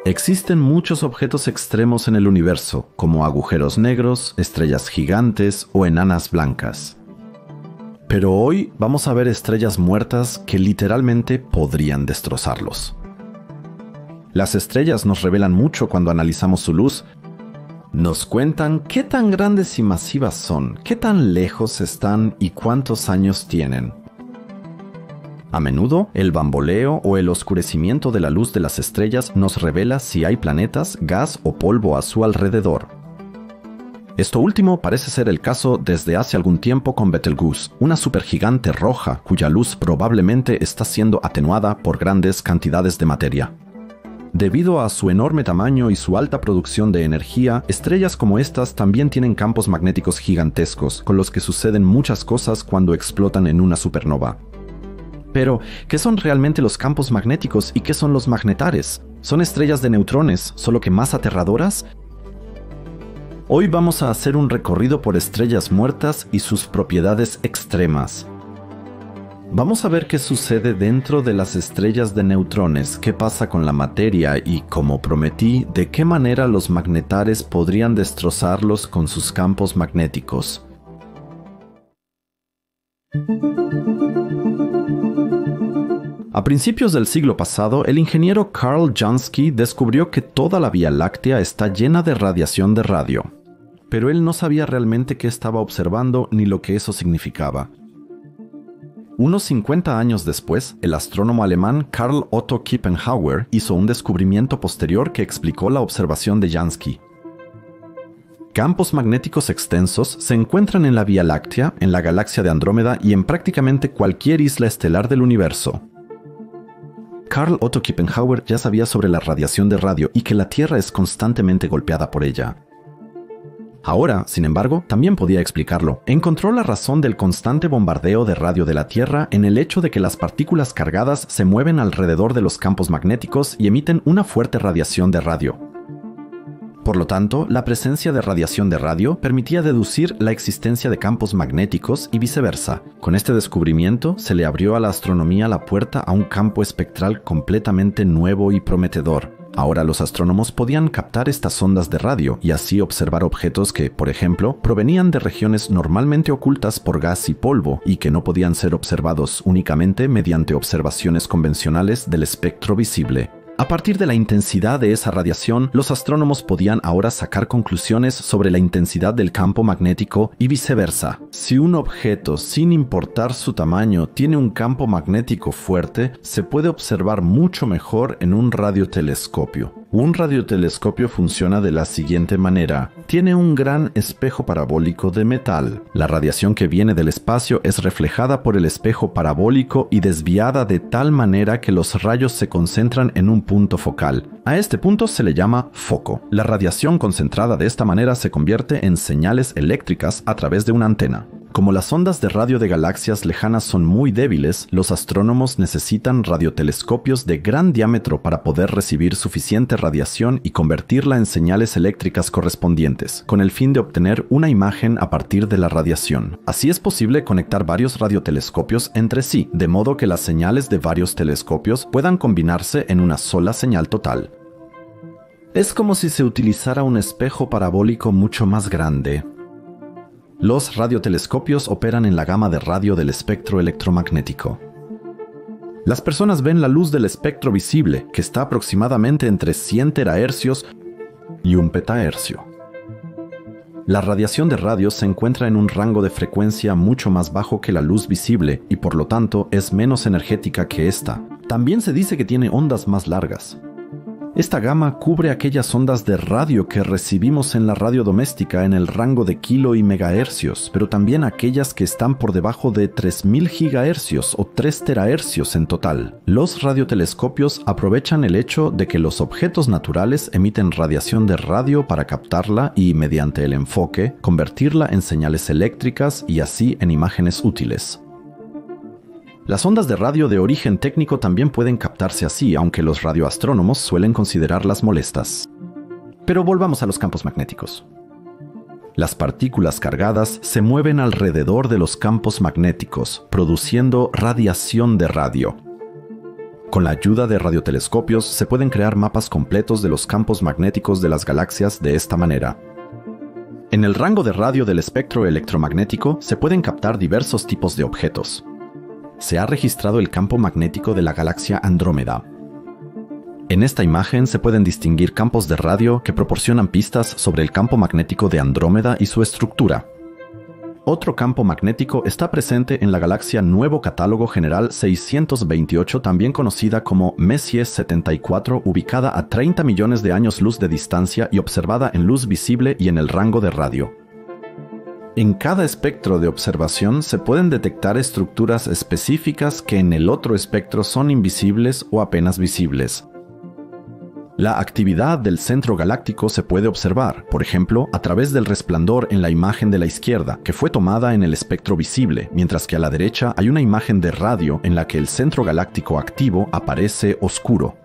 Existen muchos objetos extremos en el universo, como agujeros negros, estrellas gigantes o enanas blancas. Pero hoy vamos a ver estrellas muertas que literalmente podrían destrozarlos. Las estrellas nos revelan mucho cuando analizamos su luz. Nos cuentan qué tan grandes y masivas son, qué tan lejos están y cuántos años tienen. A menudo, el bamboleo o el oscurecimiento de la luz de las estrellas nos revela si hay planetas, gas o polvo a su alrededor. Esto último parece ser el caso desde hace algún tiempo con Betelgeuse, una supergigante roja cuya luz probablemente está siendo atenuada por grandes cantidades de materia. Debido a su enorme tamaño y su alta producción de energía, estrellas como estas también tienen campos magnéticos gigantescos, con los que suceden muchas cosas cuando explotan en una supernova. Pero, ¿qué son realmente los campos magnéticos y qué son los magnetares? ¿Son estrellas de neutrones, solo que más aterradoras? Hoy vamos a hacer un recorrido por estrellas muertas y sus propiedades extremas. Vamos a ver qué sucede dentro de las estrellas de neutrones, qué pasa con la materia y, como prometí, de qué manera los magnetares podrían destrozarlos con sus campos magnéticos. A principios del siglo pasado, el ingeniero Carl Jansky descubrió que toda la Vía Láctea está llena de radiación de radio. Pero él no sabía realmente qué estaba observando ni lo que eso significaba. Unos 50 años después, el astrónomo alemán Karl Otto Kippenhauer hizo un descubrimiento posterior que explicó la observación de Jansky. Campos magnéticos extensos se encuentran en la Vía Láctea, en la galaxia de Andrómeda y en prácticamente cualquier isla estelar del universo. Karl Otto Kippenhauer ya sabía sobre la radiación de radio y que la Tierra es constantemente golpeada por ella. Ahora, sin embargo, también podía explicarlo. Encontró la razón del constante bombardeo de radio de la Tierra en el hecho de que las partículas cargadas se mueven alrededor de los campos magnéticos y emiten una fuerte radiación de radio. Por lo tanto, la presencia de radiación de radio permitía deducir la existencia de campos magnéticos y viceversa. Con este descubrimiento, se le abrió a la astronomía la puerta a un campo espectral completamente nuevo y prometedor. Ahora los astrónomos podían captar estas ondas de radio y así observar objetos que, por ejemplo, provenían de regiones normalmente ocultas por gas y polvo y que no podían ser observados únicamente mediante observaciones convencionales del espectro visible. A partir de la intensidad de esa radiación, los astrónomos podían ahora sacar conclusiones sobre la intensidad del campo magnético y viceversa. Si un objeto, sin importar su tamaño, tiene un campo magnético fuerte, se puede observar mucho mejor en un radiotelescopio. Un radiotelescopio funciona de la siguiente manera. Tiene un gran espejo parabólico de metal. La radiación que viene del espacio es reflejada por el espejo parabólico y desviada de tal manera que los rayos se concentran en un punto focal. A este punto se le llama foco. La radiación concentrada de esta manera se convierte en señales eléctricas a través de una antena. Como las ondas de radio de galaxias lejanas son muy débiles, los astrónomos necesitan radiotelescopios de gran diámetro para poder recibir suficiente radiación y convertirla en señales eléctricas correspondientes, con el fin de obtener una imagen a partir de la radiación. Así es posible conectar varios radiotelescopios entre sí, de modo que las señales de varios telescopios puedan combinarse en una sola señal total. Es como si se utilizara un espejo parabólico mucho más grande. Los radiotelescopios operan en la gama de radio del espectro electromagnético. Las personas ven la luz del espectro visible, que está aproximadamente entre 100 terahercios y 1 petahercio. La radiación de radio se encuentra en un rango de frecuencia mucho más bajo que la luz visible y por lo tanto es menos energética que esta. También se dice que tiene ondas más largas. Esta gama cubre aquellas ondas de radio que recibimos en la radio doméstica en el rango de kilo y megahercios, pero también aquellas que están por debajo de 3000 gigahercios o 3 terahercios en total. Los radiotelescopios aprovechan el hecho de que los objetos naturales emiten radiación de radio para captarla y, mediante el enfoque, convertirla en señales eléctricas y así en imágenes útiles. Las ondas de radio de origen técnico también pueden captarse así, aunque los radioastrónomos suelen considerarlas molestas. Pero volvamos a los campos magnéticos. Las partículas cargadas se mueven alrededor de los campos magnéticos, produciendo radiación de radio. Con la ayuda de radiotelescopios se pueden crear mapas completos de los campos magnéticos de las galaxias de esta manera. En el rango de radio del espectro electromagnético se pueden captar diversos tipos de objetos. Se ha registrado el campo magnético de la galaxia Andrómeda. En esta imagen se pueden distinguir campos de radio que proporcionan pistas sobre el campo magnético de Andrómeda y su estructura. Otro campo magnético está presente en la galaxia Nuevo Catálogo General 628, también conocida como Messier 74, ubicada a 30 millones de años luz de distancia y observada en luz visible y en el rango de radio. En cada espectro de observación se pueden detectar estructuras específicas que en el otro espectro son invisibles o apenas visibles. La actividad del centro galáctico se puede observar, por ejemplo, a través del resplandor en la imagen de la izquierda, que fue tomada en el espectro visible, mientras que a la derecha hay una imagen de radio en la que el centro galáctico activo aparece oscuro.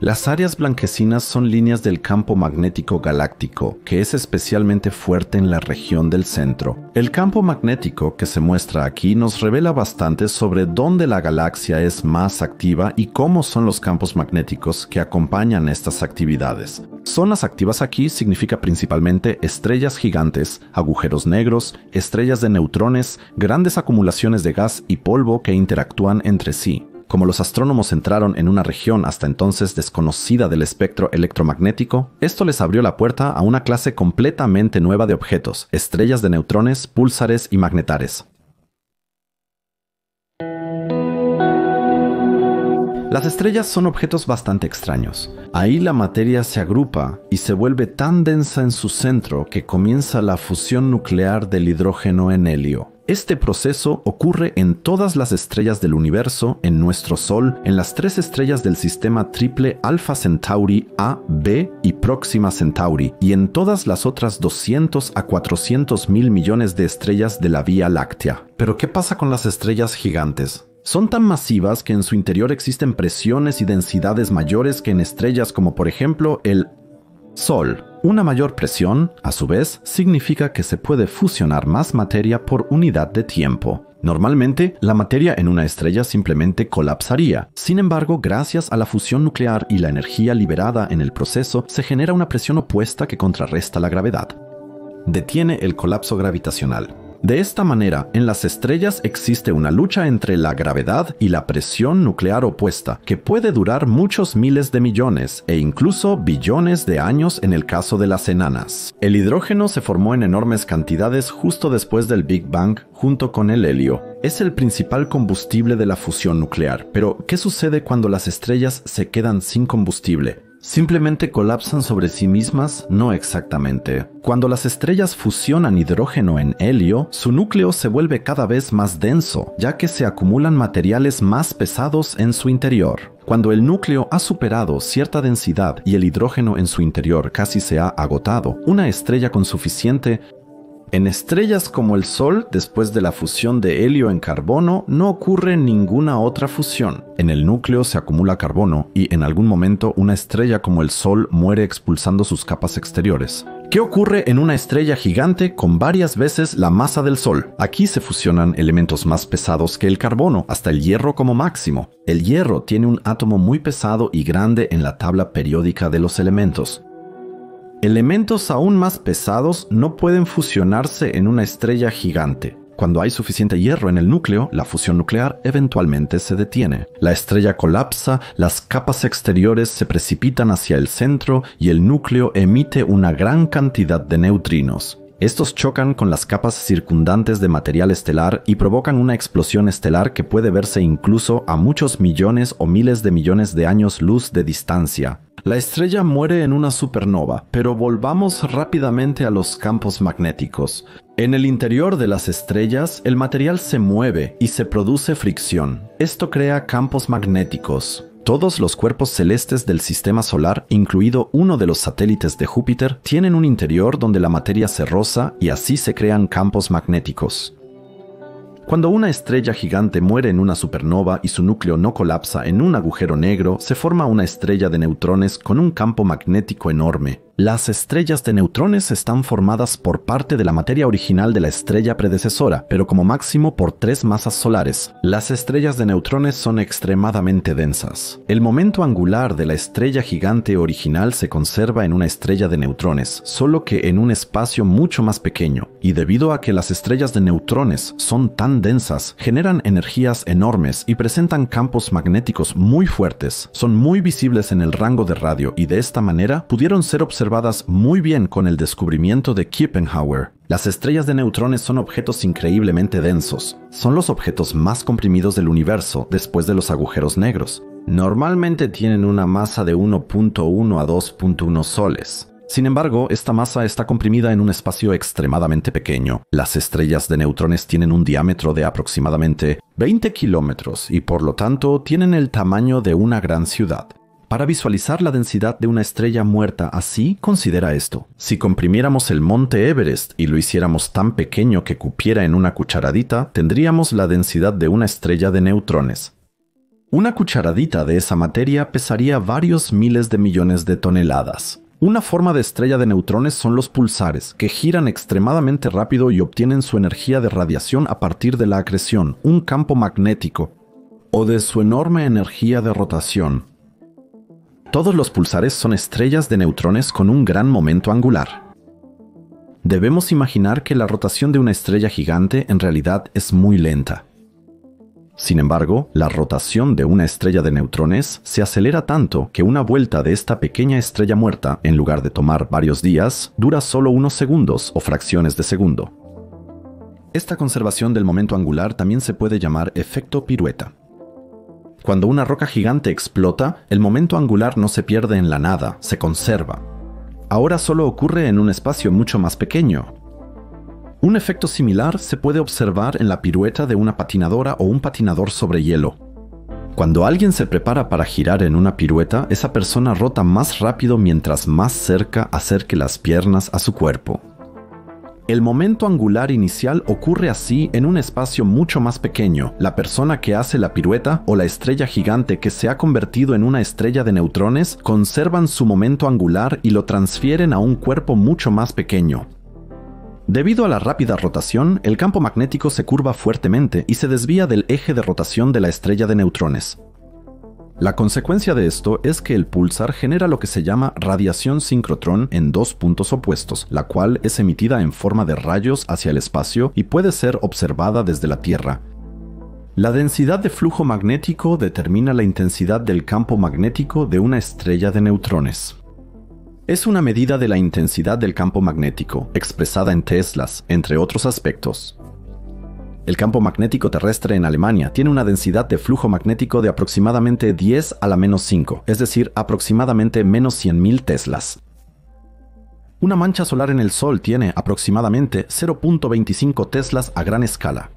Las áreas blanquecinas son líneas del campo magnético galáctico, que es especialmente fuerte en la región del centro. El campo magnético que se muestra aquí nos revela bastante sobre dónde la galaxia es más activa y cómo son los campos magnéticos que acompañan estas actividades. Zonas activas aquí significa principalmente estrellas gigantes, agujeros negros, estrellas de neutrones, grandes acumulaciones de gas y polvo que interactúan entre sí. Como los astrónomos entraron en una región hasta entonces desconocida del espectro electromagnético, esto les abrió la puerta a una clase completamente nueva de objetos, estrellas de neutrones, púlsares y magnetares. Las estrellas son objetos bastante extraños. Ahí la materia se agrupa y se vuelve tan densa en su centro que comienza la fusión nuclear del hidrógeno en helio. Este proceso ocurre en todas las estrellas del universo, en nuestro Sol, en las 3 estrellas del sistema triple Alpha Centauri, A, B y Próxima Centauri, y en todas las otras 200 a 400 mil millones de estrellas de la Vía Láctea. Pero ¿qué pasa con las estrellas gigantes? Son tan masivas que en su interior existen presiones y densidades mayores que en estrellas como por ejemplo el Sol. Una mayor presión, a su vez, significa que se puede fusionar más materia por unidad de tiempo. Normalmente, la materia en una estrella simplemente colapsaría. Sin embargo, gracias a la fusión nuclear y la energía liberada en el proceso, se genera una presión opuesta que contrarresta la gravedad. Detiene el colapso gravitacional. De esta manera, en las estrellas existe una lucha entre la gravedad y la presión nuclear opuesta, que puede durar muchos miles de millones e incluso billones de años en el caso de las enanas. El hidrógeno se formó en enormes cantidades justo después del Big Bang, junto con el helio. Es el principal combustible de la fusión nuclear, pero ¿qué sucede cuando las estrellas se quedan sin combustible? ¿Simplemente colapsan sobre sí mismas? No exactamente. Cuando las estrellas fusionan hidrógeno en helio, su núcleo se vuelve cada vez más denso, ya que se acumulan materiales más pesados en su interior. Cuando el núcleo ha superado cierta densidad y el hidrógeno en su interior casi se ha agotado, una estrella con suficiente... En estrellas como el Sol, después de la fusión de helio en carbono, no ocurre ninguna otra fusión. En el núcleo se acumula carbono y en algún momento una estrella como el Sol muere expulsando sus capas exteriores. ¿Qué ocurre en una estrella gigante con varias veces la masa del Sol? Aquí se fusionan elementos más pesados que el carbono, hasta el hierro como máximo. El hierro tiene un átomo muy pesado y grande en la tabla periódica de los elementos. Elementos aún más pesados no pueden fusionarse en una estrella gigante. Cuando hay suficiente hierro en el núcleo, la fusión nuclear eventualmente se detiene. La estrella colapsa, las capas exteriores se precipitan hacia el centro y el núcleo emite una gran cantidad de neutrinos. Estos chocan con las capas circundantes de material estelar y provocan una explosión estelar que puede verse incluso a muchos millones o miles de millones de años luz de distancia. La estrella muere en una supernova, pero volvamos rápidamente a los campos magnéticos. En el interior de las estrellas, el material se mueve y se produce fricción. Esto crea campos magnéticos. Todos los cuerpos celestes del sistema solar, incluido uno de los satélites de Júpiter, tienen un interior donde la materia se roza y así se crean campos magnéticos. Cuando una estrella gigante muere en una supernova y su núcleo no colapsa en un agujero negro, se forma una estrella de neutrones con un campo magnético enorme. Las estrellas de neutrones están formadas por parte de la materia original de la estrella predecesora, pero como máximo por 3 masas solares. Las estrellas de neutrones son extremadamente densas. El momento angular de la estrella gigante original se conserva en una estrella de neutrones, solo que en un espacio mucho más pequeño, y debido a que las estrellas de neutrones son tan densas, generan energías enormes y presentan campos magnéticos muy fuertes, son muy visibles en el rango de radio y de esta manera pudieron ser observadas muy bien con el descubrimiento de Kippenhauer. Las estrellas de neutrones son objetos increíblemente densos. Son los objetos más comprimidos del universo después de los agujeros negros. Normalmente tienen una masa de 1.1 a 2.1 soles. Sin embargo, esta masa está comprimida en un espacio extremadamente pequeño. Las estrellas de neutrones tienen un diámetro de aproximadamente 20 kilómetros y por lo tanto tienen el tamaño de una gran ciudad. Para visualizar la densidad de una estrella muerta así, considera esto. Si comprimiéramos el monte Everest y lo hiciéramos tan pequeño que cupiera en una cucharadita, tendríamos la densidad de una estrella de neutrones. Una cucharadita de esa materia pesaría varios miles de millones de toneladas. Una forma de estrella de neutrones son los pulsares, que giran extremadamente rápido y obtienen su energía de radiación a partir de la acreción, un campo magnético, o de su enorme energía de rotación. Todos los pulsares son estrellas de neutrones con un gran momento angular. Debemos imaginar que la rotación de una estrella gigante en realidad es muy lenta. Sin embargo, la rotación de una estrella de neutrones se acelera tanto que una vuelta de esta pequeña estrella muerta, en lugar de tomar varios días, dura solo unos segundos o fracciones de segundo. Esta conservación del momento angular también se puede llamar efecto pirueta. Cuando una roca gigante explota, el momento angular no se pierde en la nada, se conserva. Ahora solo ocurre en un espacio mucho más pequeño. Un efecto similar se puede observar en la pirueta de una patinadora o un patinador sobre hielo. Cuando alguien se prepara para girar en una pirueta, esa persona rota más rápido mientras más cerca acerque las piernas a su cuerpo. El momento angular inicial ocurre así en un espacio mucho más pequeño. La persona que hace la pirueta o la estrella gigante que se ha convertido en una estrella de neutrones conservan su momento angular y lo transfieren a un cuerpo mucho más pequeño. Debido a la rápida rotación, el campo magnético se curva fuertemente y se desvía del eje de rotación de la estrella de neutrones. La consecuencia de esto es que el púlsar genera lo que se llama radiación síncrotrón en 2 puntos opuestos, la cual es emitida en forma de rayos hacia el espacio y puede ser observada desde la Tierra. La densidad de flujo magnético determina la intensidad del campo magnético de una estrella de neutrones. Es una medida de la intensidad del campo magnético, expresada en teslas, entre otros aspectos. El campo magnético terrestre en Alemania tiene una densidad de flujo magnético de aproximadamente 10 a la menos 5, es decir, aproximadamente menos 100.000 teslas. Una mancha solar en el Sol tiene aproximadamente 0.25 teslas a gran escala.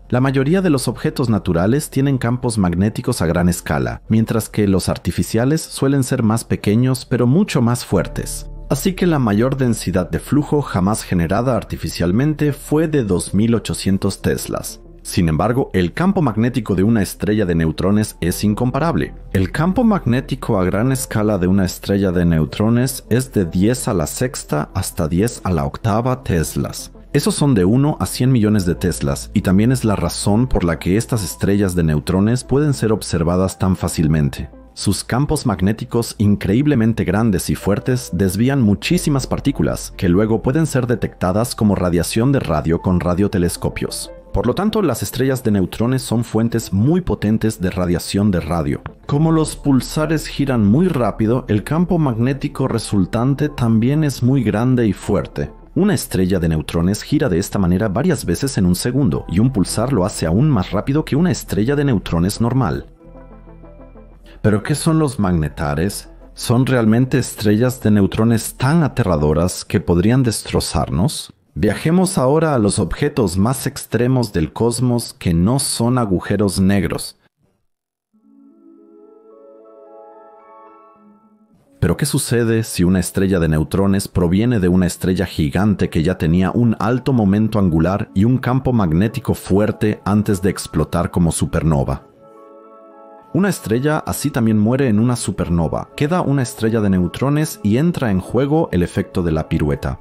La mayoría de los objetos naturales tienen campos magnéticos a gran escala, mientras que los artificiales suelen ser más pequeños pero mucho más fuertes. Así que la mayor densidad de flujo jamás generada artificialmente fue de 2800 teslas. Sin embargo, el campo magnético de una estrella de neutrones es incomparable. El campo magnético a gran escala de una estrella de neutrones es de 10 a la sexta hasta 10 a la octava teslas. Esos son de 1 a 100 millones de teslas, y también es la razón por la que estas estrellas de neutrones pueden ser observadas tan fácilmente. Sus campos magnéticos increíblemente grandes y fuertes desvían muchísimas partículas, que luego pueden ser detectadas como radiación de radio con radiotelescopios. Por lo tanto, las estrellas de neutrones son fuentes muy potentes de radiación de radio. Como los pulsares giran muy rápido, el campo magnético resultante también es muy grande y fuerte. Una estrella de neutrones gira de esta manera varias veces en un segundo, y un pulsar lo hace aún más rápido que una estrella de neutrones normal. ¿Pero qué son los magnetares? ¿Son realmente estrellas de neutrones tan aterradoras que podrían destrozarnos? Viajemos ahora a los objetos más extremos del cosmos que no son agujeros negros. ¿Pero qué sucede si una estrella de neutrones proviene de una estrella gigante que ya tenía un alto momento angular y un campo magnético fuerte antes de explotar como supernova? Una estrella así también muere en una supernova, queda una estrella de neutrones y entra en juego el efecto de la pirueta.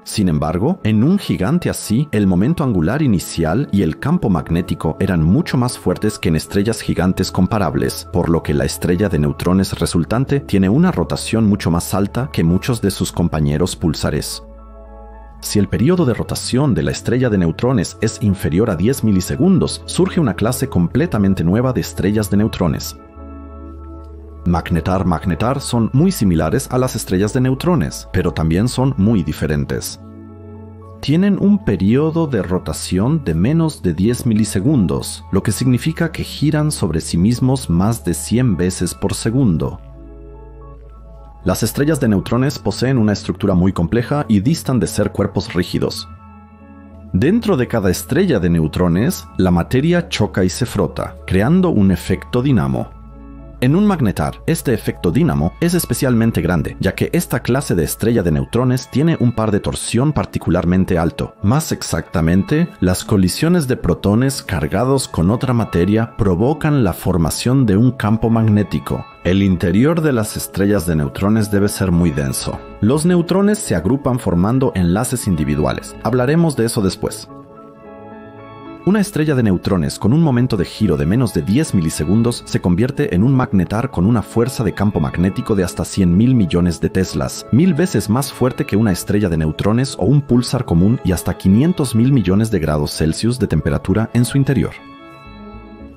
Sin embargo, en un gigante así, el momento angular inicial y el campo magnético eran mucho más fuertes que en estrellas gigantes comparables, por lo que la estrella de neutrones resultante tiene una rotación mucho más alta que muchos de sus compañeros púlsares. Si el periodo de rotación de la estrella de neutrones es inferior a 10 milisegundos, surge una clase completamente nueva de estrellas de neutrones. Magnetar son muy similares a las estrellas de neutrones, pero también son muy diferentes. Tienen un periodo de rotación de menos de 10 milisegundos, lo que significa que giran sobre sí mismos más de 100 veces por segundo. Las estrellas de neutrones poseen una estructura muy compleja y distan de ser cuerpos rígidos. Dentro de cada estrella de neutrones, la materia choca y se frota, creando un efecto dinamo. En un magnetar, este efecto dínamo es especialmente grande, ya que esta clase de estrella de neutrones tiene un par de torsión particularmente alto. Más exactamente, las colisiones de protones cargados con otra materia provocan la formación de un campo magnético. El interior de las estrellas de neutrones debe ser muy denso. Los neutrones se agrupan formando enlaces individuales. Hablaremos de eso después. Una estrella de neutrones con un momento de giro de menos de 10 milisegundos se convierte en un magnetar con una fuerza de campo magnético de hasta 100.000 millones de teslas, 1000 veces más fuerte que una estrella de neutrones o un púlsar común y hasta 500.000 millones de grados Celsius de temperatura en su interior.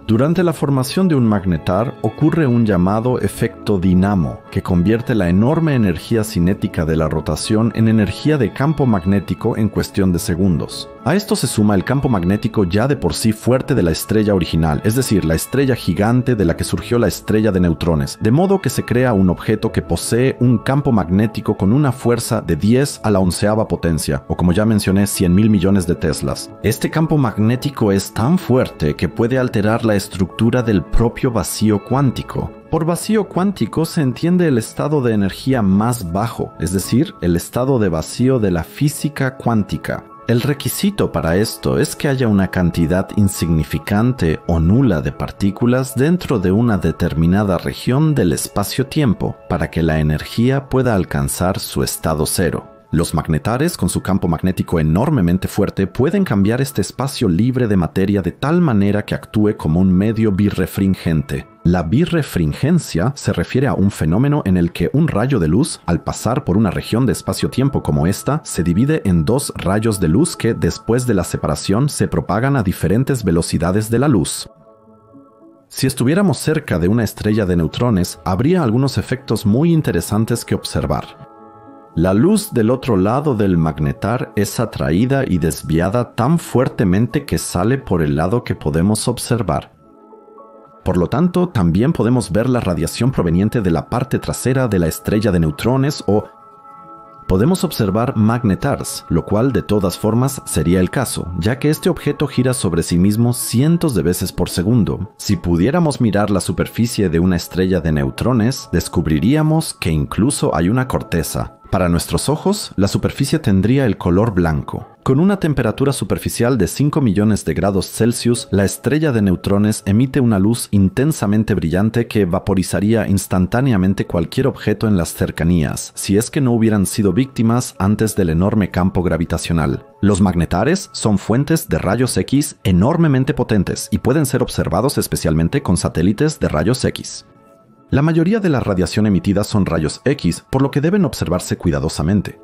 Durante la formación de un magnetar ocurre un llamado efecto dinamo, que convierte la enorme energía cinética de la rotación en energía de campo magnético en cuestión de segundos. A esto se suma el campo magnético ya de por sí fuerte de la estrella original, es decir, la estrella gigante de la que surgió la estrella de neutrones, de modo que se crea un objeto que posee un campo magnético con una fuerza de 10 a la 11ª potencia, o como ya mencioné, 100.000 millones de teslas. Este campo magnético es tan fuerte que puede alterar la estructura del propio vacío cuántico. Por vacío cuántico se entiende el estado de energía más bajo, es decir, el estado de vacío de la física cuántica. El requisito para esto es que haya una cantidad insignificante o nula de partículas dentro de una determinada región del espacio-tiempo para que la energía pueda alcanzar su estado cero. Los magnetares, con su campo magnético enormemente fuerte, pueden cambiar este espacio libre de materia de tal manera que actúe como un medio birrefringente. La birrefringencia se refiere a un fenómeno en el que un rayo de luz, al pasar por una región de espacio-tiempo como esta, se divide en dos rayos de luz que, después de la separación, se propagan a diferentes velocidades de la luz. Si estuviéramos cerca de una estrella de neutrones, habría algunos efectos muy interesantes que observar. La luz del otro lado del magnetar es atraída y desviada tan fuertemente que sale por el lado que podemos observar. Por lo tanto, también podemos ver la radiación proveniente de la parte trasera de la estrella de neutrones o podemos observar magnetars, lo cual de todas formas sería el caso, ya que este objeto gira sobre sí mismo cientos de veces por segundo. Si pudiéramos mirar la superficie de una estrella de neutrones, descubriríamos que incluso hay una corteza. Para nuestros ojos, la superficie tendría el color blanco. Con una temperatura superficial de 5 millones de grados Celsius, la estrella de neutrones emite una luz intensamente brillante que vaporizaría instantáneamente cualquier objeto en las cercanías, si es que no hubieran sido víctimas antes del enorme campo gravitacional. Los magnetares son fuentes de rayos X enormemente potentes y pueden ser observados especialmente con satélites de rayos X. La mayoría de la radiación emitida son rayos X, por lo que deben observarse cuidadosamente.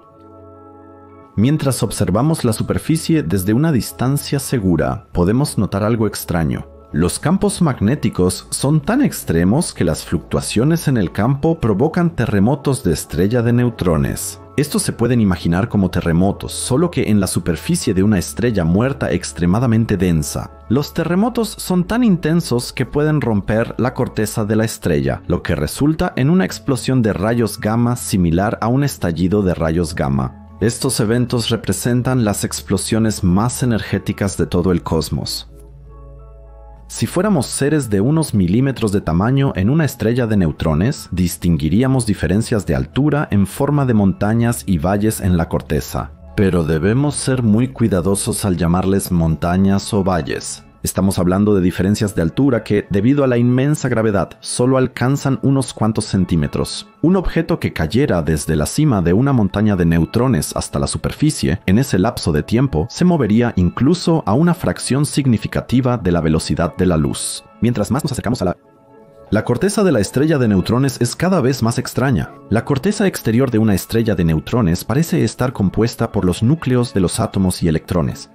Mientras observamos la superficie desde una distancia segura, podemos notar algo extraño. Los campos magnéticos son tan extremos que las fluctuaciones en el campo provocan terremotos de estrella de neutrones. Estos se pueden imaginar como terremotos, solo que en la superficie de una estrella muerta extremadamente densa. Los terremotos son tan intensos que pueden romper la corteza de la estrella, lo que resulta en una explosión de rayos gamma similar a un estallido de rayos gamma. Estos eventos representan las explosiones más energéticas de todo el cosmos. Si fuéramos seres de unos milímetros de tamaño en una estrella de neutrones, distinguiríamos diferencias de altura en forma de montañas y valles en la corteza. Pero debemos ser muy cuidadosos al llamarles montañas o valles. Estamos hablando de diferencias de altura que, debido a la inmensa gravedad, solo alcanzan unos cuantos centímetros. Un objeto que cayera desde la cima de una montaña de neutrones hasta la superficie, en ese lapso de tiempo, se movería incluso a una fracción significativa de la velocidad de la luz. Mientras más nos acercamos a la corteza de la estrella de neutrones es cada vez más extraña. La corteza exterior de una estrella de neutrones parece estar compuesta por los núcleos de los átomos y electrones.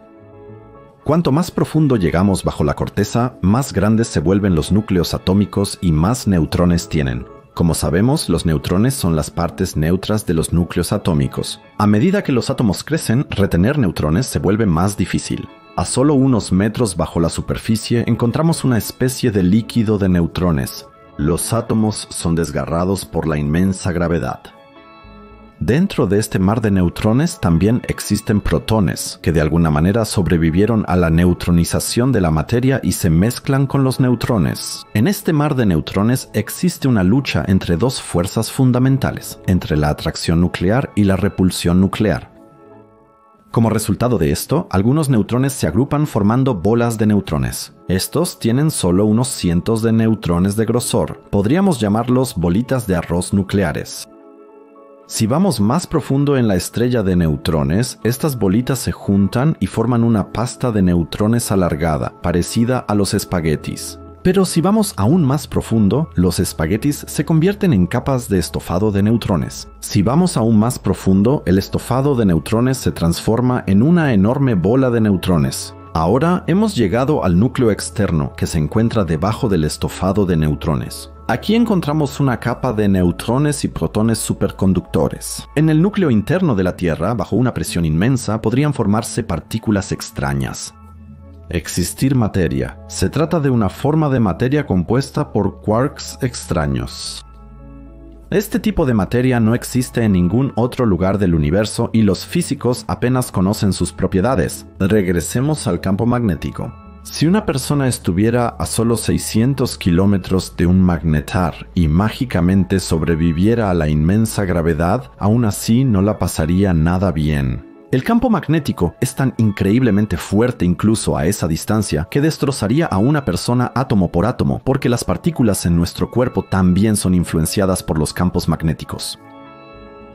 Cuanto más profundo llegamos bajo la corteza, más grandes se vuelven los núcleos atómicos y más neutrones tienen. Como sabemos, los neutrones son las partes neutras de los núcleos atómicos. A medida que los átomos crecen, retener neutrones se vuelve más difícil. A solo unos metros bajo la superficie encontramos una especie de líquido de neutrones. Los átomos son desgarrados por la inmensa gravedad. Dentro de este mar de neutrones también existen protones, que de alguna manera sobrevivieron a la neutronización de la materia y se mezclan con los neutrones. En este mar de neutrones existe una lucha entre dos fuerzas fundamentales, entre la atracción nuclear y la repulsión nuclear. Como resultado de esto, algunos neutrones se agrupan formando bolas de neutrones. Estos tienen solo unos cientos de neutrones de grosor. Podríamos llamarlos bolitas de arroz nucleares. Si vamos más profundo en la estrella de neutrones, estas bolitas se juntan y forman una pasta de neutrones alargada, parecida a los espaguetis. Pero si vamos aún más profundo, los espaguetis se convierten en capas de estofado de neutrones. Si vamos aún más profundo, el estofado de neutrones se transforma en una enorme bola de neutrones. Ahora hemos llegado al núcleo externo, que se encuentra debajo del estofado de neutrones. Aquí encontramos una capa de neutrones y protones superconductores. En el núcleo interno de la Tierra, bajo una presión inmensa, podrían formarse partículas extrañas. Existir materia. Se trata de una forma de materia compuesta por quarks extraños. Este tipo de materia no existe en ningún otro lugar del universo y los físicos apenas conocen sus propiedades. Regresemos al campo magnético. Si una persona estuviera a solo 600 kilómetros de un magnetar y mágicamente sobreviviera a la inmensa gravedad, aún así no la pasaría nada bien. El campo magnético es tan increíblemente fuerte incluso a esa distancia que destrozaría a una persona átomo por átomo, porque las partículas en nuestro cuerpo también son influenciadas por los campos magnéticos.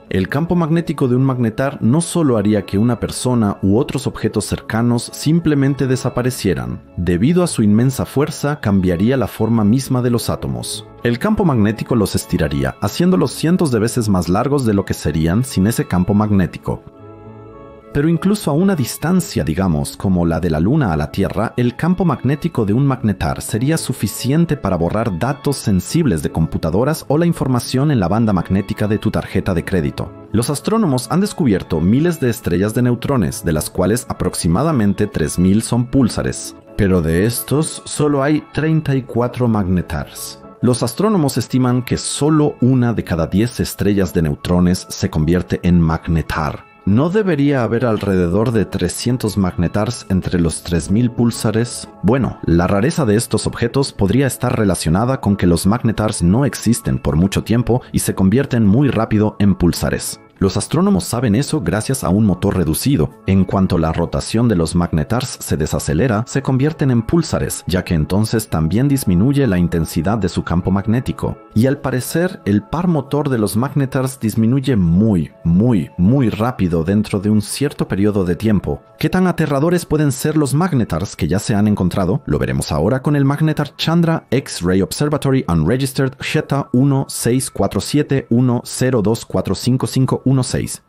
El campo magnético de un magnetar no solo haría que una persona u otros objetos cercanos simplemente desaparecieran. Debido a su inmensa fuerza, cambiaría la forma misma de los átomos. El campo magnético los estiraría, haciéndolos cientos de veces más largos de lo que serían sin ese campo magnético. Pero incluso a una distancia, digamos, como la de la Luna a la Tierra, el campo magnético de un magnetar sería suficiente para borrar datos sensibles de computadoras o la información en la banda magnética de tu tarjeta de crédito. Los astrónomos han descubierto miles de estrellas de neutrones, de las cuales aproximadamente 3000 son púlsares. Pero de estos, solo hay 34 magnetars. Los astrónomos estiman que solo una de cada 10 estrellas de neutrones se convierte en magnetar. ¿No debería haber alrededor de 300 magnetars entre los 3000 púlsares? Bueno, la rareza de estos objetos podría estar relacionada con que los magnetars no existen por mucho tiempo y se convierten muy rápido en púlsares. Los astrónomos saben eso gracias a un motor reducido. En cuanto la rotación de los magnetars se desacelera, se convierten en púlsares, ya que entonces también disminuye la intensidad de su campo magnético. Y al parecer, el par motor de los magnetars disminuye muy rápido dentro de un cierto periodo de tiempo. ¿Qué tan aterradores pueden ser los magnetars que ya se han encontrado? Lo veremos ahora con el magnetar Chandra X-Ray Observatory Unregistered Theta 1647102455516.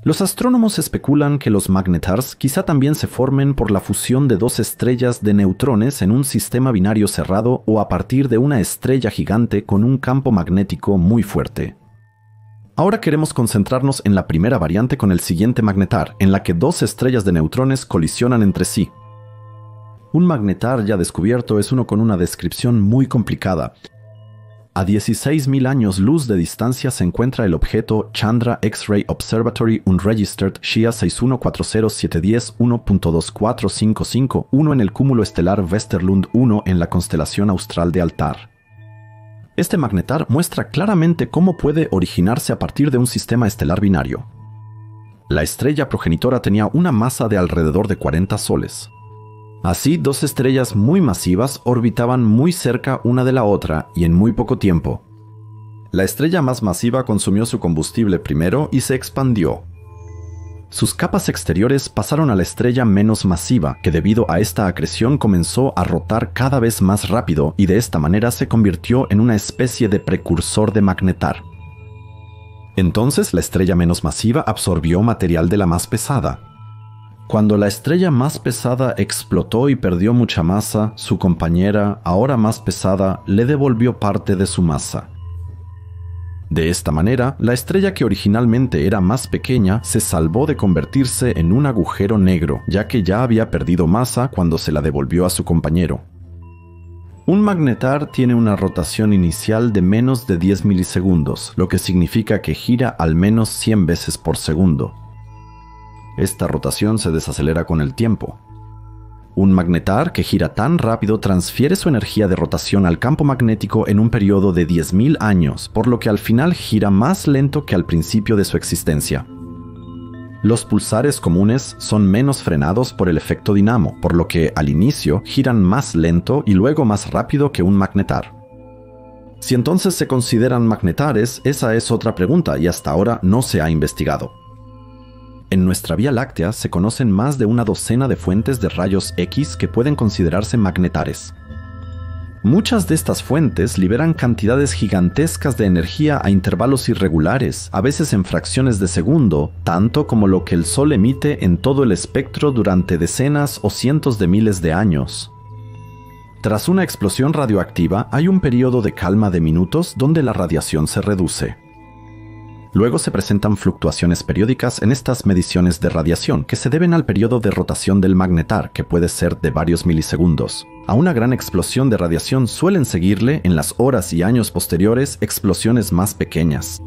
Los astrónomos especulan que los magnetars quizá también se formen por la fusión de dos estrellas de neutrones en un sistema binario cerrado o a partir de una estrella gigante con un campo magnético muy fuerte. Ahora queremos concentrarnos en la primera variante con el siguiente magnetar, en la que dos estrellas de neutrones colisionan entre sí. Un magnetar ya descubierto es uno con una descripción muy complicada. A 16.000 años luz de distancia se encuentra el objeto Chandra X-Ray Observatory Unregistered SHIA 6140710-1.24551 en el cúmulo estelar Vesterlund 1 en la constelación austral de Altar. Este magnetar muestra claramente cómo puede originarse a partir de un sistema estelar binario. La estrella progenitora tenía una masa de alrededor de 40 soles. Así, dos estrellas muy masivas orbitaban muy cerca una de la otra y en muy poco tiempo. La estrella más masiva consumió su combustible primero y se expandió. Sus capas exteriores pasaron a la estrella menos masiva, que debido a esta acreción comenzó a rotar cada vez más rápido y de esta manera se convirtió en una especie de precursor de magnetar. Entonces la estrella menos masiva absorbió material de la más pesada. Cuando la estrella más pesada explotó y perdió mucha masa, su compañera, ahora más pesada, le devolvió parte de su masa. De esta manera, la estrella que originalmente era más pequeña se salvó de convertirse en un agujero negro, ya que ya había perdido masa cuando se la devolvió a su compañero. Un magnetar tiene una rotación inicial de menos de 10 milisegundos, lo que significa que gira al menos 100 veces por segundo. Esta rotación se desacelera con el tiempo. Un magnetar que gira tan rápido transfiere su energía de rotación al campo magnético en un periodo de 10.000 años, por lo que al final gira más lento que al principio de su existencia. Los pulsares comunes son menos frenados por el efecto dinamo, por lo que al inicio giran más lento y luego más rápido que un magnetar. Si entonces se consideran magnetares, esa es otra pregunta y hasta ahora no se ha investigado. En nuestra Vía Láctea se conocen más de una docena de fuentes de rayos X que pueden considerarse magnetares. Muchas de estas fuentes liberan cantidades gigantescas de energía a intervalos irregulares, a veces en fracciones de segundo, tanto como lo que el Sol emite en todo el espectro durante decenas o cientos de miles de años. Tras una explosión radioactiva, hay un periodo de calma de minutos donde la radiación se reduce. Luego se presentan fluctuaciones periódicas en estas mediciones de radiación que se deben al periodo de rotación del magnetar, que puede ser de varios milisegundos. A una gran explosión de radiación suelen seguirle, en las horas y años posteriores, explosiones más pequeñas.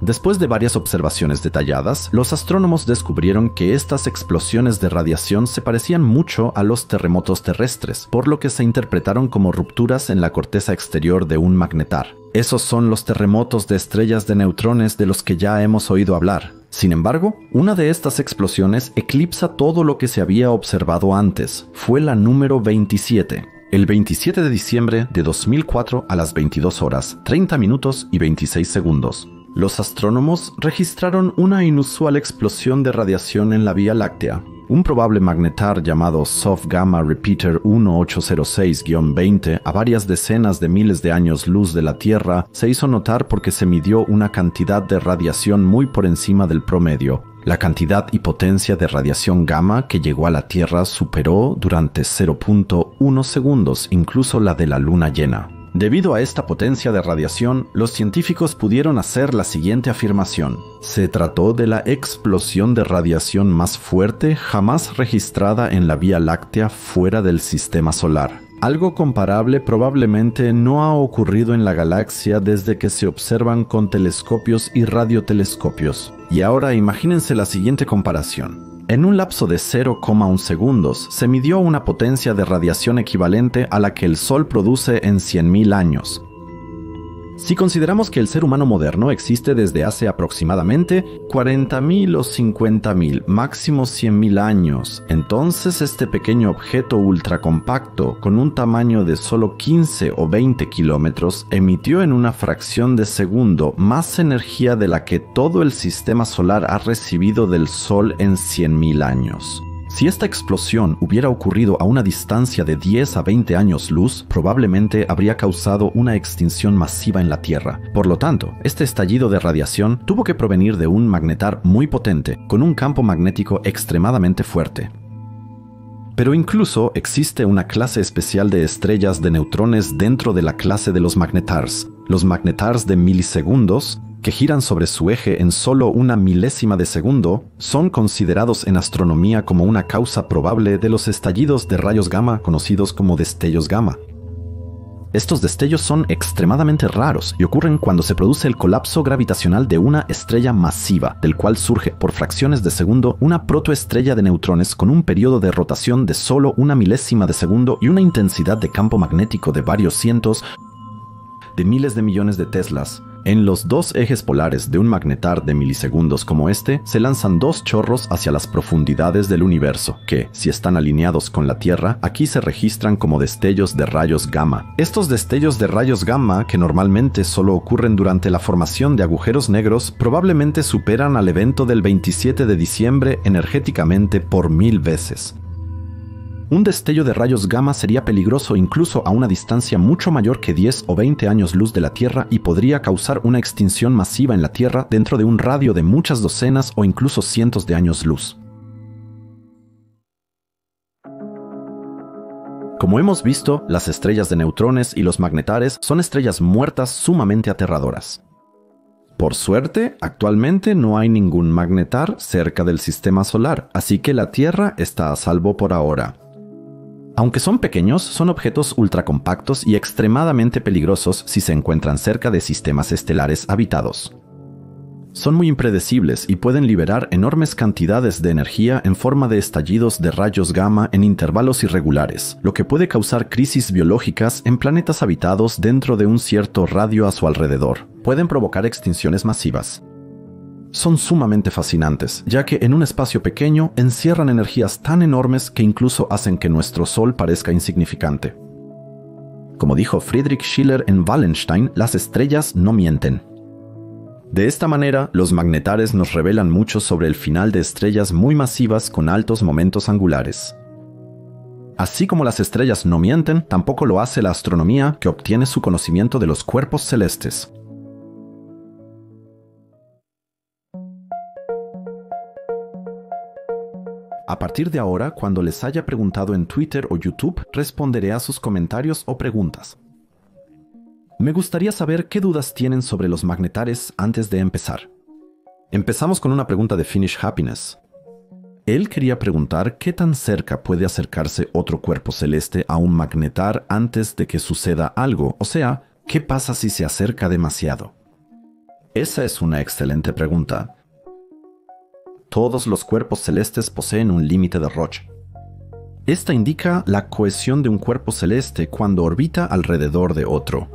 Después de varias observaciones detalladas, los astrónomos descubrieron que estas explosiones de radiación se parecían mucho a los terremotos terrestres, por lo que se interpretaron como rupturas en la corteza exterior de un magnetar. Esos son los terremotos de estrellas de neutrones de los que ya hemos oído hablar. Sin embargo, una de estas explosiones eclipsa todo lo que se había observado antes. Fue la número 27. El 27 de diciembre de 2004 a las 22 horas, 30 minutos y 26 segundos. Los astrónomos registraron una inusual explosión de radiación en la Vía Láctea. Un probable magnetar llamado Soft Gamma Repeater 1806-20, a varias decenas de miles de años luz de la Tierra, se hizo notar porque se midió una cantidad de radiación muy por encima del promedio. La cantidad y potencia de radiación gamma que llegó a la Tierra superó durante 0.1 segundos incluso la de la luna llena. Debido a esta potencia de radiación, los científicos pudieron hacer la siguiente afirmación. Se trató de la explosión de radiación más fuerte jamás registrada en la Vía Láctea fuera del sistema solar. Algo comparable probablemente no ha ocurrido en la galaxia desde que se observan con telescopios y radiotelescopios. Y ahora imagínense la siguiente comparación. En un lapso de 0,1 segundos, se midió una potencia de radiación equivalente a la que el Sol produce en 100.000 años. Si consideramos que el ser humano moderno existe desde hace aproximadamente 40.000 o 50.000, máximo 100.000 años, entonces este pequeño objeto ultracompacto, con un tamaño de solo 15 o 20 kilómetros, emitió en una fracción de segundo más energía de la que todo el sistema solar ha recibido del Sol en 100.000 años. Si esta explosión hubiera ocurrido a una distancia de 10 a 20 años luz, probablemente habría causado una extinción masiva en la Tierra. Por lo tanto, este estallido de radiación tuvo que provenir de un magnetar muy potente, con un campo magnético extremadamente fuerte. Pero incluso existe una clase especial de estrellas de neutrones dentro de la clase de los magnetars. Los magnetars de milisegundos, que giran sobre su eje en solo una milésima de segundo, son considerados en astronomía como una causa probable de los estallidos de rayos gamma conocidos como destellos gamma. Estos destellos son extremadamente raros y ocurren cuando se produce el colapso gravitacional de una estrella masiva, del cual surge por fracciones de segundo una protoestrella de neutrones con un periodo de rotación de solo una milésima de segundo y una intensidad de campo magnético de varios cientos de miles de millones de teslas. En los dos ejes polares de un magnetar de milisegundos como este, se lanzan dos chorros hacia las profundidades del universo, que, si están alineados con la Tierra, aquí se registran como destellos de rayos gamma. Estos destellos de rayos gamma, que normalmente solo ocurren durante la formación de agujeros negros, probablemente superan al evento del 27 de diciembre energéticamente por 1000 veces. Un destello de rayos gamma sería peligroso incluso a una distancia mucho mayor que 10 o 20 años luz de la Tierra y podría causar una extinción masiva en la Tierra dentro de un radio de muchas docenas o incluso cientos de años luz. Como hemos visto, las estrellas de neutrones y los magnetares son estrellas muertas sumamente aterradoras. Por suerte, actualmente no hay ningún magnetar cerca del sistema solar, así que la Tierra está a salvo por ahora. Aunque son pequeños, son objetos ultracompactos y extremadamente peligrosos si se encuentran cerca de sistemas estelares habitados. Son muy impredecibles y pueden liberar enormes cantidades de energía en forma de estallidos de rayos gamma en intervalos irregulares, lo que puede causar crisis biológicas en planetas habitados dentro de un cierto radio a su alrededor. Pueden provocar extinciones masivas. Son sumamente fascinantes, ya que en un espacio pequeño encierran energías tan enormes que incluso hacen que nuestro Sol parezca insignificante. Como dijo Friedrich Schiller en Wallenstein, las estrellas no mienten. De esta manera, los magnetares nos revelan mucho sobre el final de estrellas muy masivas con altos momentos angulares. Así como las estrellas no mienten, tampoco lo hace la astronomía, que obtiene su conocimiento de los cuerpos celestes. A partir de ahora, cuando les haya preguntado en Twitter o YouTube, responderé a sus comentarios o preguntas. Me gustaría saber qué dudas tienen sobre los magnetares antes de empezar. Empezamos con una pregunta de Finnish Happiness. Él quería preguntar qué tan cerca puede acercarse otro cuerpo celeste a un magnetar antes de que suceda algo, o sea, ¿qué pasa si se acerca demasiado? Esa es una excelente pregunta. Todos los cuerpos celestes poseen un límite de Roche. Esta indica la cohesión de un cuerpo celeste cuando orbita alrededor de otro.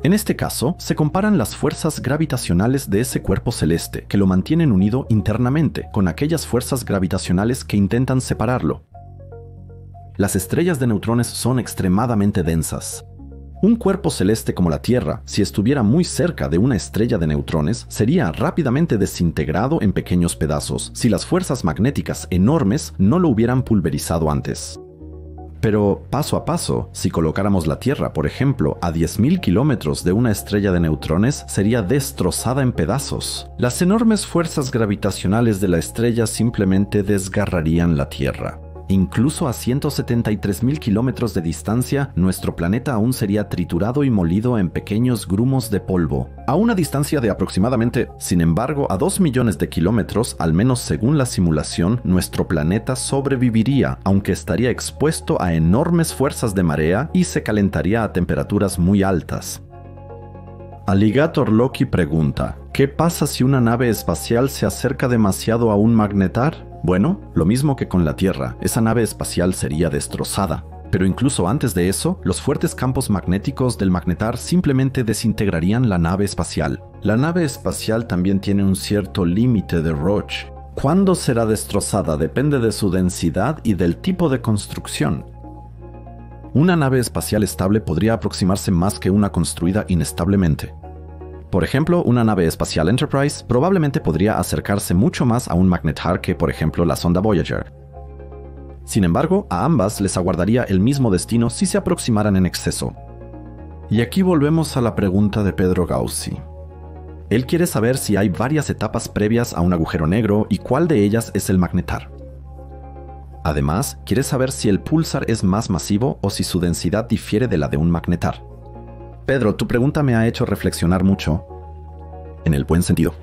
En este caso, se comparan las fuerzas gravitacionales de ese cuerpo celeste que lo mantienen unido internamente con aquellas fuerzas gravitacionales que intentan separarlo. Las estrellas de neutrones son extremadamente densas. Un cuerpo celeste como la Tierra, si estuviera muy cerca de una estrella de neutrones, sería rápidamente desintegrado en pequeños pedazos si las fuerzas magnéticas enormes no lo hubieran pulverizado antes. Pero, paso a paso, si colocáramos la Tierra, por ejemplo, a 10.000 kilómetros de una estrella de neutrones, sería destrozada en pedazos. Las enormes fuerzas gravitacionales de la estrella simplemente desgarrarían la Tierra. Incluso a 173.000 kilómetros de distancia, nuestro planeta aún sería triturado y molido en pequeños grumos de polvo. A una distancia de aproximadamente, sin embargo, a 2 millones de kilómetros, al menos según la simulación, nuestro planeta sobreviviría, aunque estaría expuesto a enormes fuerzas de marea y se calentaría a temperaturas muy altas. Alligator Loki pregunta, ¿qué pasa si una nave espacial se acerca demasiado a un magnetar? Bueno, lo mismo que con la Tierra, esa nave espacial sería destrozada. Pero incluso antes de eso, los fuertes campos magnéticos del magnetar simplemente desintegrarían la nave espacial. La nave espacial también tiene un cierto límite de Roche. ¿Cuándo será destrozada? Depende de su densidad y del tipo de construcción. Una nave espacial estable podría aproximarse más que una construida inestablemente. Por ejemplo, una nave espacial Enterprise probablemente podría acercarse mucho más a un magnetar que, por ejemplo, la sonda Voyager. Sin embargo, a ambas les aguardaría el mismo destino si se aproximaran en exceso. Y aquí volvemos a la pregunta de Pedro Gaussi. Él quiere saber si hay varias etapas previas a un agujero negro y cuál de ellas es el magnetar. Además, quiere saber si el púlsar es más masivo o si su densidad difiere de la de un magnetar. Pedro, tu pregunta me ha hecho reflexionar mucho, en el buen sentido.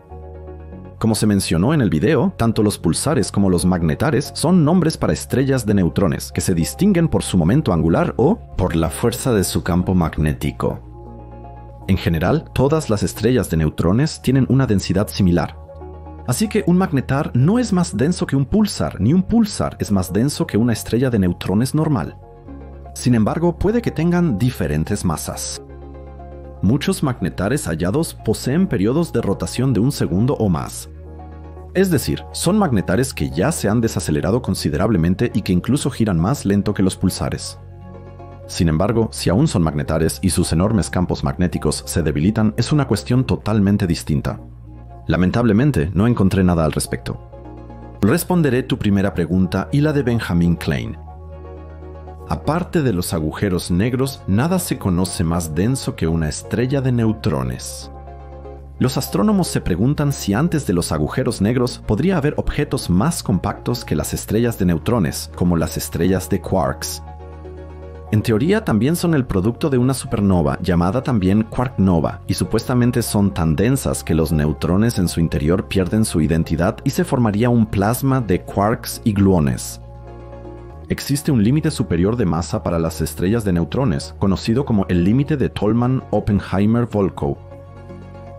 Como se mencionó en el video, tanto los pulsares como los magnetares son nombres para estrellas de neutrones que se distinguen por su momento angular o por la fuerza de su campo magnético. En general, todas las estrellas de neutrones tienen una densidad similar. Así que un magnetar no es más denso que un púlsar, ni un púlsar es más denso que una estrella de neutrones normal. Sin embargo, puede que tengan diferentes masas. muchos magnetares hallados poseen periodos de rotación de 1 segundo o más. Es decir, son magnetares que ya se han desacelerado considerablemente y que incluso giran más lento que los pulsares. Sin embargo, si aún son magnetares y sus enormes campos magnéticos se debilitan, es una cuestión totalmente distinta. Lamentablemente, no encontré nada al respecto. Responderé tu primera pregunta y la de Benjamin Klein. Aparte de los agujeros negros, nada se conoce más denso que una estrella de neutrones. Los astrónomos se preguntan si antes de los agujeros negros podría haber objetos más compactos que las estrellas de neutrones, como las estrellas de quarks. En teoría también son el producto de una supernova llamada también quarknova y supuestamente son tan densas que los neutrones en su interior pierden su identidad y se formaría un plasma de quarks y gluones. Existe un límite superior de masa para las estrellas de neutrones, conocido como el límite de Tolman-Oppenheimer-Volkow.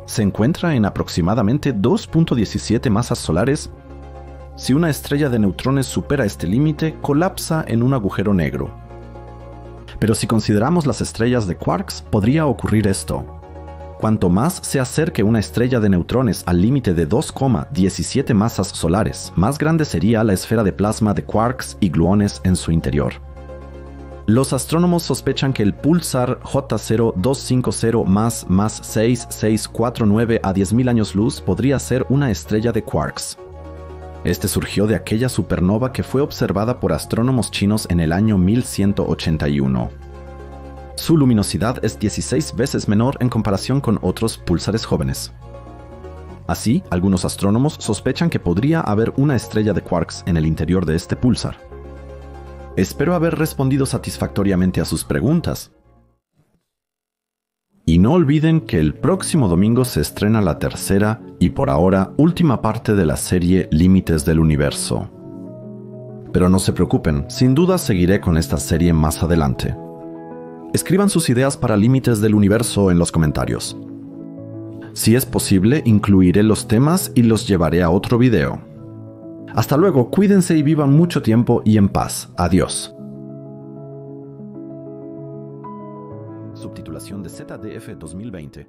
Se encuentra en aproximadamente 2.17 masas solares. Si una estrella de neutrones supera este límite, colapsa en un agujero negro. Pero si consideramos las estrellas de quarks, podría ocurrir esto. Cuanto más se acerque una estrella de neutrones al límite de 2,17 masas solares, más grande sería la esfera de plasma de quarks y gluones en su interior. Los astrónomos sospechan que el púlsar J0250+6649 a 10.000 años luz podría ser una estrella de quarks. Este surgió de aquella supernova que fue observada por astrónomos chinos en el año 1181. Su luminosidad es 16 veces menor en comparación con otros púlsares jóvenes. Así, algunos astrónomos sospechan que podría haber una estrella de quarks en el interior de este púlsar. Espero haber respondido satisfactoriamente a sus preguntas. Y no olviden que el próximo domingo se estrena la tercera y por ahora última parte de la serie Límites del Universo. Pero no se preocupen, sin duda seguiré con esta serie más adelante. Escriban sus ideas para Límites del Universo en los comentarios. Si es posible, incluiré los temas y los llevaré a otro video. Hasta luego, cuídense y vivan mucho tiempo y en paz. Adiós. Subtitulación de ZDF 2020.